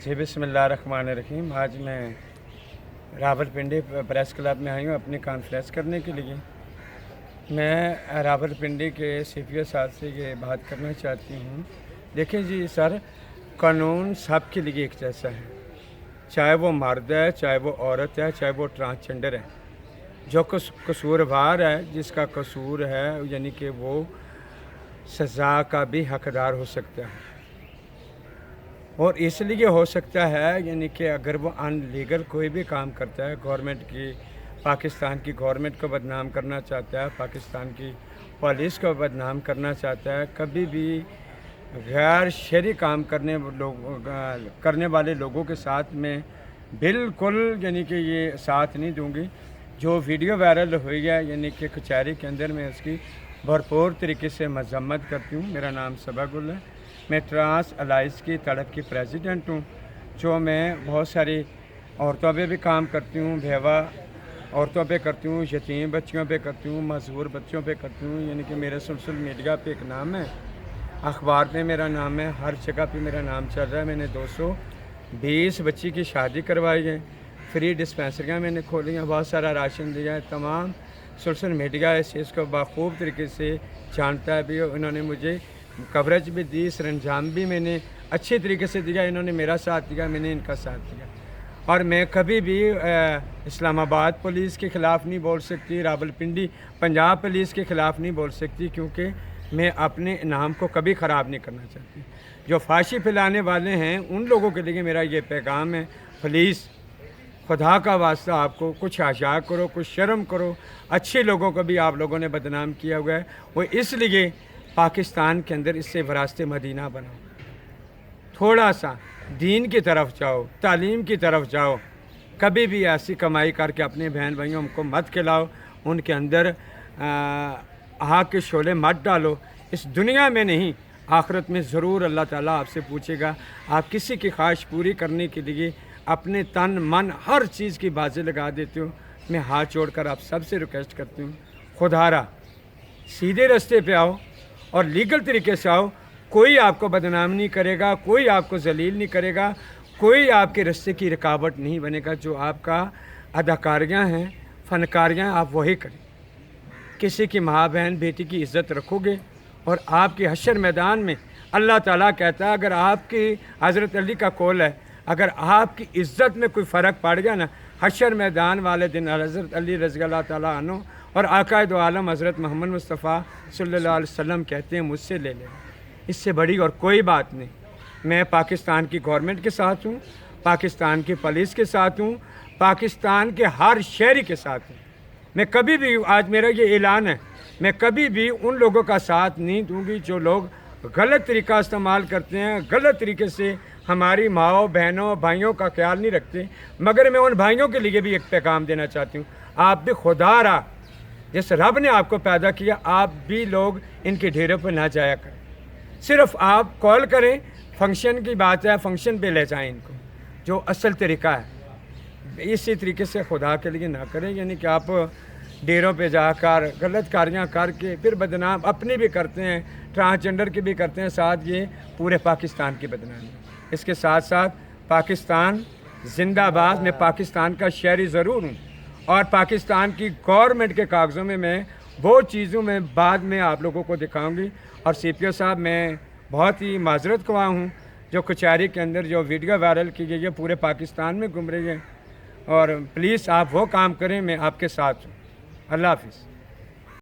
जी बिस्मिल्लाहिर्रहमानिर्रहीम। आज मैं रावलपिंडी प्रेस क्लब में आई हूँ अपनी कॉन्फ्रेंस करने के लिए। मैं रावलपिंडी के CPO साहब से ये बात करना चाहती हूँ। देखें जी सर, कानून सब के लिए एक जैसा है, चाहे वो मर्द है, चाहे वो औरत है, चाहे वो ट्रांसजेंडर है। जो कसूरवार है, जिसका कसूर है, यानी कि वो सज़ा का भी हकदार हो सकता है। और इसलिए हो सकता है यानी कि अगर वो अनलीगल कोई भी काम करता है, गवर्नमेंट की, पाकिस्तान की गवर्नमेंट को बदनाम करना चाहता है, पाकिस्तान की पुलिस को बदनाम करना चाहता है, कभी भी गैर शरई काम करने वाले लोगों के साथ में बिल्कुल यानी कि ये साथ नहीं दूंगी। जो वीडियो वायरल हुई है यानी कि कचहरी के अंदर, मैं उसकी भरपूर तरीके से मजम्मत करती हूँ। मेरा नाम सबा गुल है, मैं ट्रांस अलाइंस की तड़प की प्रेसिडेंट हूँ। जो मैं बहुत सारी औरतों पे भी काम करती हूँ, बेवा औरतों पे करती हूँ, यतीम बच्चियों पे करती हूँ, मजबूर बच्चों पे करती हूँ। यानी कि मेरे सोशल मीडिया पे एक नाम है, अखबार पे मेरा नाम है, हर जगह पे मेरा नाम चल रहा है। मैंने 220 बच्ची की शादी करवाई है, फ्री डिस्पेंसरियाँ मैंने खोली हैं, बहुत सारा राशन दिया है। तमाम सोशल मीडिया इस चीज़ को बाखूब तरीके से जानता है भी, उन्होंने मुझे कवरेज भी दी, सरंजाम भी मैंने अच्छे तरीके से दिया। इन्होंने मेरा साथ दिया, मैंने इनका साथ दिया। और मैं कभी भी इस्लामाबाद पुलिस के ख़िलाफ़ नहीं बोल सकती, रावलपिंडी पंजाब पुलिस के ख़िलाफ़ नहीं बोल सकती, क्योंकि मैं अपने नाम को कभी ख़राब नहीं करना चाहती। जो फांसी फैलाने वाले हैं उन लोगों के लिए मेरा ये पैगाम है, प्लीज़ खुदा का वास्ता आपको कुछ आशा करो, कुछ शर्म करो। अच्छे लोगों को भी आप लोगों ने बदनाम किया हुआ है, वो इसलिए पाकिस्तान के अंदर इससे वरासत मदीना बनाओ, थोड़ा सा दीन की तरफ जाओ, तालीम की तरफ जाओ। कभी भी ऐसी कमाई करके अपने बहन भाइयों को मत खिलाओ, उनके अंदर आग के शोले मत डालो। इस दुनिया में नहीं, आखिरत में ज़रूर अल्लाह ताला आपसे पूछेगा। आप किसी की ख्वाहिश पूरी करने के लिए अपने तन मन हर चीज़ की बाजी लगा देते हो। मैं हाथ जोड़कर आप सबसे रिक्वेस्ट करती हूँ, खुदारा सीधे रास्ते पे आओ और लीगल तरीके से आओ। कोई आपको बदनाम नहीं करेगा, कोई आपको जलील नहीं करेगा, कोई आपके रास्ते की रुकावट नहीं बनेगा। जो आपका अदाकारियाँ हैं, फ़नकारियाँ, आप वही करें। किसी की माँ बहन बेटी की इज़्ज़त रखोगे और आपके हशर मैदान में अल्लाह ताला कहता है, अगर आपकी हज़रत अली का कौल है, अगर आपकी इज़्ज़त में कोई फ़र्क पड़ गया ना, हशर मैदान वाले दिन हज़रत अली रज़ी अल्लाह ताला अन्हु और आकाए दो आलम हज़रत मोहम्मद मुस्तफ़ा सल्लल्लाहु अलैहि वसल्लम कहते हैं, मुझसे ले लें। इससे बड़ी और कोई बात नहीं। मैं पाकिस्तान की गवर्नमेंट के साथ हूँ, पाकिस्तान की पुलिस के साथ हूँ, पाकिस्तान के हर शहरी के साथ हूँ। मैं कभी भी, आज मेरा ये ऐलान है, मैं कभी भी उन लोगों का साथ नहीं दूँगी जो लोग गलत तरीका इस्तेमाल करते हैं, गलत तरीके से हमारी माओ बहनों भाइयों का ख्याल नहीं रखते। मगर मैं उन भाइयों के लिए भी एक पैगाम देना चाहती हूँ, आप भी खुदारा जिस रब ने आपको पैदा किया, आप भी लोग इनके ढेरों पर ना जाया करें। सिर्फ आप कॉल करें, फंक्शन की बात है, फंक्शन पे ले जाएं इनको, जो असल तरीका है। इसी तरीके से खुदा के लिए ना करें, यानी कि आप डेरों पे जाकर गलत कारियाँ करके फिर बदनाम अपने भी करते हैं, ट्रांसजेंडर के भी करते हैं, साथ ये पूरे पाकिस्तान की बदनामी। इसके साथ साथ पाकिस्तान जिंदाबाद। मैं पाकिस्तान का शहरी ज़रूर हूँ और पाकिस्तान की गवर्नमेंट के कागज़ों में मैं वो चीज़ों में बाद में आप लोगों को दिखाऊंगी। और CPO साहब, मैं बहुत ही माजरत ख्वाह हूँ, जो कचहरी के अंदर जो वीडियो वायरल की गई है पूरे पाकिस्तान में घूम रही है, और प्लीज़ आप वो काम करें, मैं आपके साथ हूँ। अल्लाह हाफिज़।